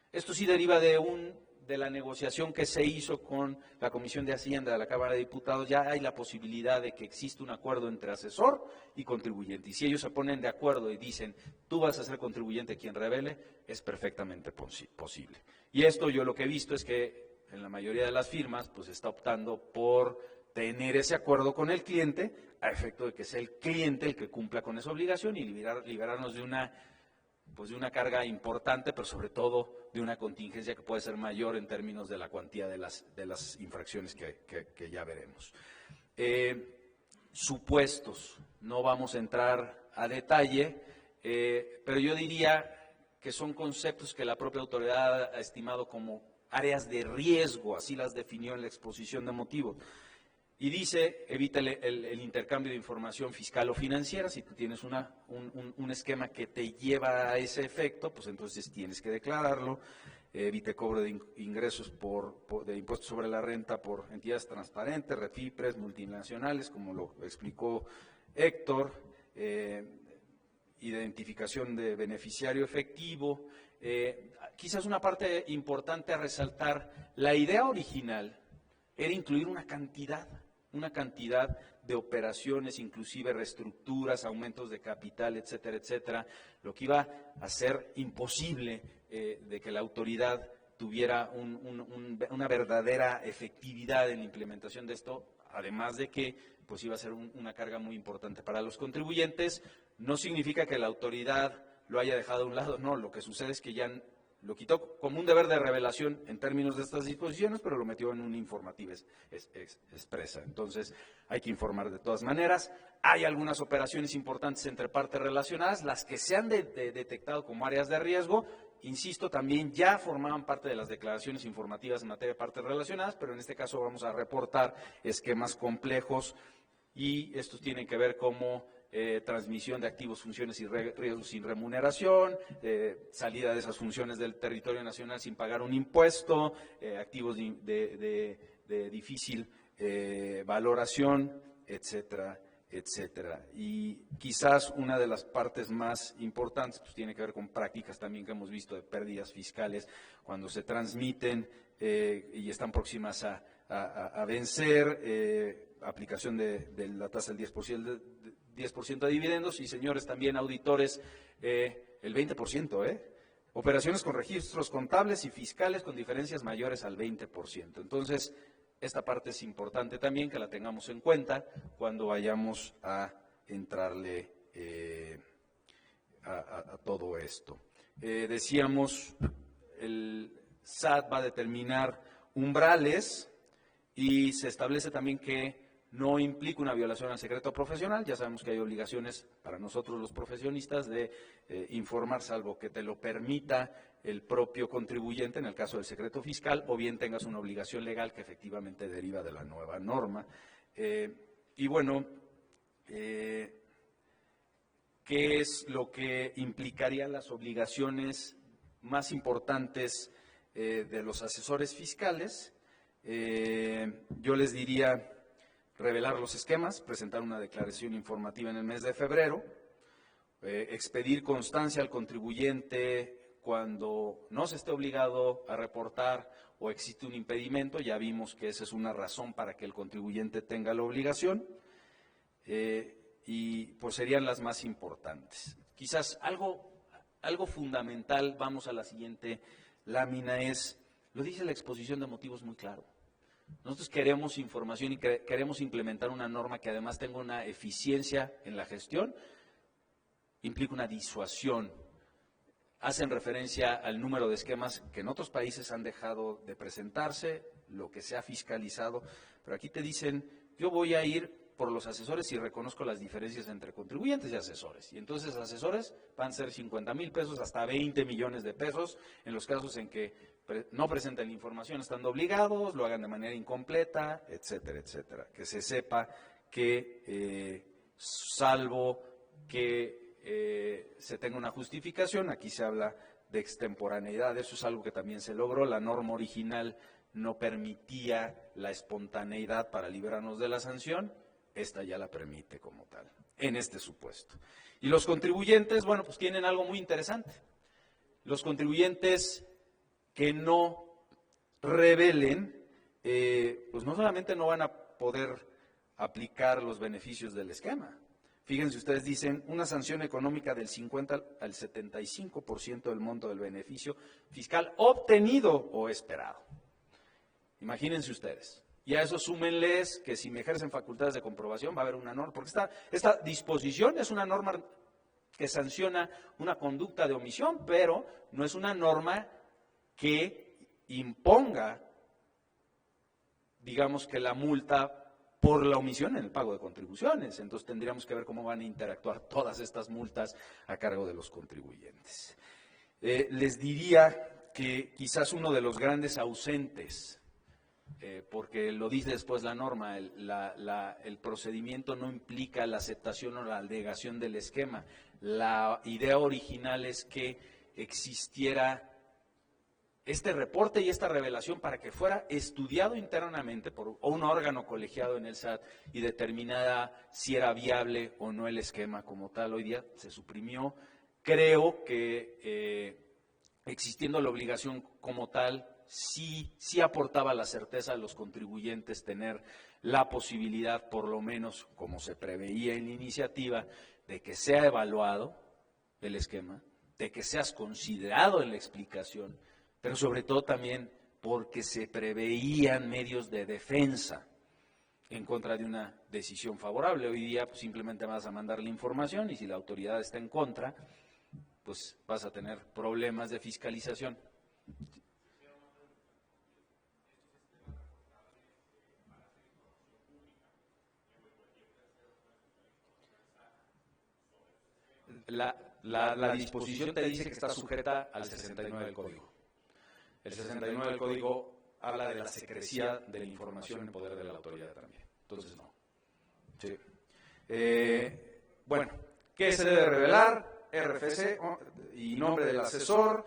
esto sí deriva de la negociación que se hizo con la Comisión de Hacienda de la Cámara de Diputados. Ya hay la posibilidad de que exista un acuerdo entre asesor y contribuyente. Y si ellos se ponen de acuerdo y dicen, tú vas a ser contribuyente quien revele, es perfectamente posible. Y esto yo lo que he visto es que en la mayoría de las firmas pues está optando por tener ese acuerdo con el cliente a efecto de que sea el cliente el que cumpla con esa obligación y liberarnos de una carga importante, pero sobre todo de una contingencia que puede ser mayor en términos de la cuantía de las infracciones que ya veremos. Supuestos, no vamos a entrar a detalle, pero yo diría que son conceptos que la propia autoridad ha estimado como áreas de riesgo, así las definió en la exposición de motivos. Y dice, evita el intercambio de información fiscal o financiera. Si tú tienes un esquema que te lleva a ese efecto, pues entonces tienes que declararlo. Evite cobro de ingresos de impuestos sobre la renta por entidades transparentes, refipres, multinacionales, como lo explicó Héctor. Identificación de beneficiario efectivo. Quizás una parte importante a resaltar, la idea original era incluir una cantidad una cantidad de operaciones, inclusive reestructuras, aumentos de capital, etcétera, etcétera, lo que iba a hacer imposible de que la autoridad tuviera una verdadera efectividad en la implementación de esto, además de que pues iba a ser una carga muy importante para los contribuyentes. No significa que la autoridad lo haya dejado a un lado, no, lo que sucede es que ya lo quitó como un deber de revelación en términos de estas disposiciones, pero lo metió en una informativa expresa. Entonces, hay que informar de todas maneras. Hay algunas operaciones importantes entre partes relacionadas, las que se han detectado como áreas de riesgo, insisto, también ya formaban parte de las declaraciones informativas en materia de partes relacionadas, pero en este caso vamos a reportar esquemas complejos y estos tienen que ver como transmisión de activos, funciones y riesgos sin remuneración, salida de esas funciones del territorio nacional sin pagar un impuesto, activos de difícil valoración, etcétera, etcétera. Y quizás una de las partes más importantes pues, tiene que ver con prácticas también que hemos visto de pérdidas fiscales cuando se transmiten y están próximas a vencer, aplicación de la tasa del 10% de dividendos y, señores, también auditores, el 20%, operaciones con registros contables y fiscales con diferencias mayores al 20%. Entonces, esta parte es importante también que la tengamos en cuenta cuando vayamos a entrarle a todo esto. Decíamos, el SAT va a determinar umbrales y se establece también que no implica una violación al secreto profesional. Ya sabemos que hay obligaciones para nosotros los profesionistas de informar, salvo que te lo permita el propio contribuyente, en el caso del secreto fiscal, o bien tengas una obligación legal que efectivamente deriva de la nueva norma. Y bueno, ¿qué es lo que implicarían las obligaciones más importantes de los asesores fiscales? Yo les diría revelar los esquemas, presentar una declaración informativa en el mes de febrero, expedir constancia al contribuyente cuando no se esté obligado a reportar o existe un impedimento. Ya vimos que esa es una razón para que el contribuyente tenga la obligación, y pues serían las más importantes. Quizás algo fundamental, vamos a la siguiente lámina, lo dice la exposición de motivos muy claro. Nosotros queremos información y queremos implementar una norma que además tenga una eficiencia en la gestión, implica una disuasión. Hacen referencia al número de esquemas que en otros países han dejado de presentarse, lo que se ha fiscalizado, pero aquí te dicen, yo voy a ir por los asesores y reconozco las diferencias entre contribuyentes y asesores. Y entonces asesores van a ser 50,000 pesos hasta 20 millones de pesos en los casos en que no presenten la información estando obligados, lo hagan de manera incompleta, etcétera, etcétera. Que se sepa que salvo que se tenga una justificación, aquí se habla de extemporaneidad, eso es algo que también se logró. La norma original no permitía la espontaneidad para librarnos de la sanción, esta ya la permite como tal, en este supuesto. Y los contribuyentes, bueno, pues tienen algo muy interesante. Los contribuyentes que no revelen, pues no solamente no van a poder aplicar los beneficios del esquema. Fíjense, ustedes dicen una sanción económica del 50 al 75% del monto del beneficio fiscal obtenido o esperado. Imagínense ustedes. Y a eso súmenles que si me ejercen facultades de comprobación va a haber una norma, porque esta disposición es una norma que sanciona una conducta de omisión, pero no es una norma que imponga, digamos que la multa por la omisión en el pago de contribuciones. Entonces tendríamos que ver cómo van a interactuar todas estas multas a cargo de los contribuyentes. Les diría que quizás uno de los grandes ausentes, porque lo dice después la norma, el procedimiento no implica la aceptación o la alegación del esquema. La idea original es que existiera este reporte y esta revelación para que fuera estudiado internamente por un órgano colegiado en el SAT y determinada si era viable o no el esquema como tal. Hoy día se suprimió. Creo que existiendo la obligación como tal, sí aportaba la certeza a los contribuyentes tener la posibilidad, por lo menos como se preveía en la iniciativa, de que sea evaluado el esquema, de que seas considerado en la explicación, pero sobre todo también porque se preveían medios de defensa en contra de una decisión favorable. Hoy día pues, simplemente vas a mandar la información y si la autoridad está en contra, pues vas a tener problemas de fiscalización. La disposición te dice que está sujeta al 69 del Código. El 69 del Código habla de la secrecía de la información en poder de la autoridad también. Entonces, no. Sí. Bueno, ¿qué se debe revelar? RFC y nombre del asesor.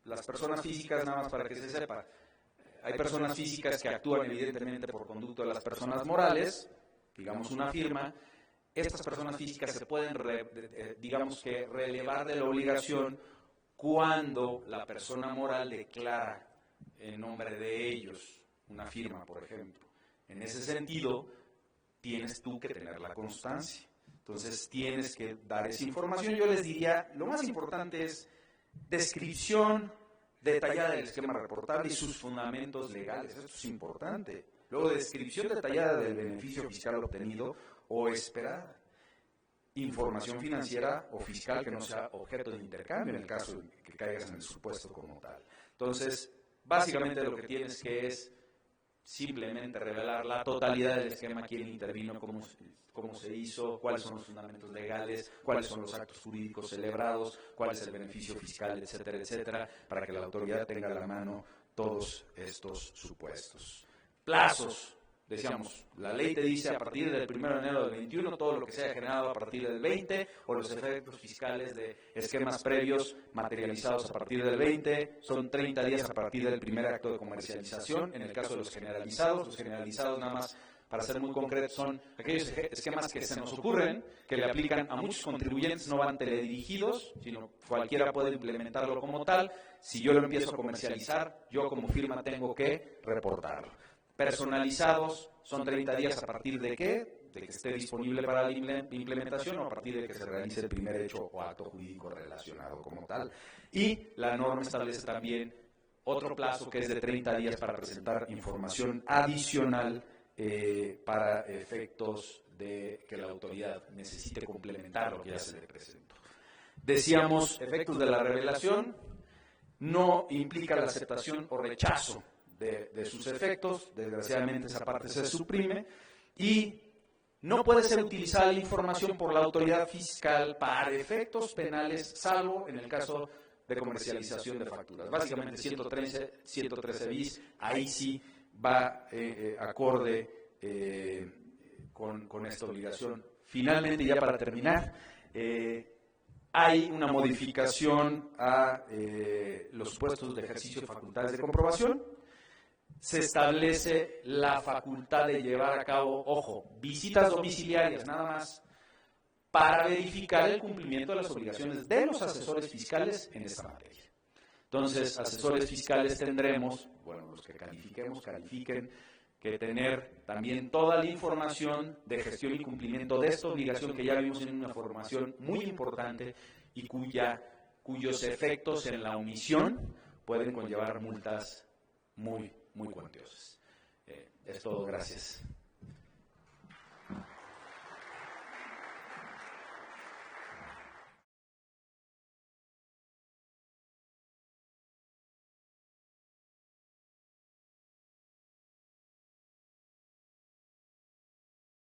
Las personas físicas, nada más para que se sepa. Hay personas físicas que actúan evidentemente por conducto de las personas morales, digamos una firma. Estas personas físicas se pueden, digamos que, relevar de la obligación cuando la persona moral declara en nombre de ellos una firma, por ejemplo. En ese sentido, tienes tú que tener la constancia. Entonces, tienes que dar esa información. Yo les diría, lo más importante es descripción detallada del esquema reportable y sus fundamentos legales. Esto es importante. Luego, descripción detallada del beneficio fiscal obtenido o esperada. Información financiera o fiscal que no sea objeto de intercambio en el caso de que caigas en el supuesto como tal. Entonces, básicamente lo que tienes que es simplemente revelar la totalidad del esquema, quién intervino, cómo se hizo, cuáles son los fundamentos legales, cuáles son los actos jurídicos celebrados, cuál es el beneficio fiscal, etcétera, etcétera, para que la autoridad tenga a la mano todos estos supuestos. Plazos. Decíamos, la ley te dice a partir del 1 de enero del 21 todo lo que se haya generado a partir del 20 o los efectos fiscales de esquemas previos materializados a partir del 20, son 30 días a partir del primer acto de comercialización. En el caso de los generalizados nada más para ser muy concretos son aquellos esquemas que se nos ocurren, que le aplican a muchos contribuyentes, no van teledirigidos, sino cualquiera puede implementarlo como tal. Si yo lo empiezo a comercializar, yo como firma tengo que reportarlo. Personalizados son 30 días a partir de qué, de que esté disponible para la implementación o a partir de que se realice el primer hecho o acto jurídico relacionado como tal. Y la norma establece también otro plazo que es de 30 días para presentar información adicional para efectos de que la autoridad necesite complementar lo que ya se le presentó. Decíamos, efectos de la revelación no implica la aceptación o rechazo de sus efectos, desgraciadamente esa parte se suprime, y no puede ser utilizada la información por la autoridad fiscal para efectos penales, salvo en el caso de comercialización de facturas. Básicamente 113 bis, ahí sí va acorde con esta obligación. Finalmente, ya para terminar, hay una modificación a los supuestos de ejercicio de facultades de comprobación. Se establece la facultad de llevar a cabo, ojo, visitas domiciliarias nada más, para verificar el cumplimiento de las obligaciones de los asesores fiscales en esta materia. Entonces, asesores fiscales tendremos, bueno, los que califiquen, que tener también toda la información de gestión y cumplimiento de esta obligación que ya vimos en una formación muy importante y cuyos efectos en la omisión pueden conllevar multas muy cuantiosas. Es todo, gracias.